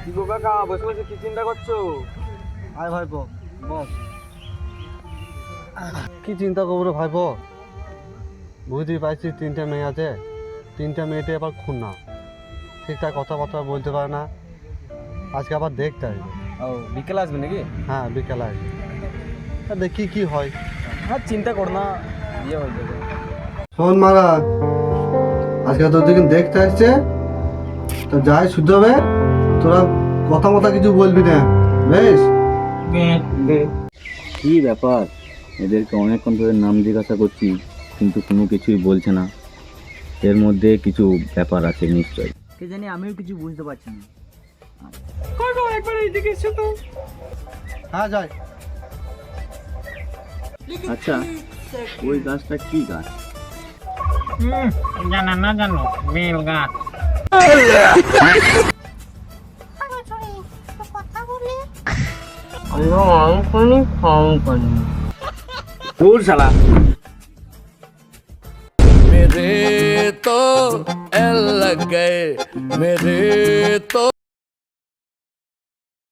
কি গো কাকা, বসে বসে কি চিন্তা করছো? আয় ভাইপো বস। কি চিন্তা করবো রে ভাইপো, বুঝতেই পারছি তিনটে মেয়ে আছে, তিনটে মেয়েতে আবার খুন না, ঠিকঠাক কথাবার্তা বলতে পারে না। আজকে আবার দেখতে আসবে। ও বিকেলে আসবে নাকি? হ্যাঁ বিকেলে আসবে, দেখি কি হয়। হ্যাঁ চিন্তা করো না, বিয়ে হয়ে যাবে। শোন মারা, আজকে তোর দিকে দেখতে আসছে তো যাই শুদ্ধ হবে, তোরা কথা মতো কিছু বলবি না বেশ? কি ব্যাপার, এদেরকে অনেকক্ষণ ধরে নাম জিজ্ঞাসা করছি কিন্তু কোনো কিছুই বলছে না। এর মধ্যে কিছু ব্যাপার আছে নিশ্চয়। কে জানি, আমিও কিছু বুঝতে পারছি না। একবার এইদিকে এসো তো। হ্যাঁ যাই। আচ্ছা, ওই গাছটা কি গাছ? জানা না জানো, বেল গাছ। তোর শালা मेरे तो एल लग गए मेरे तो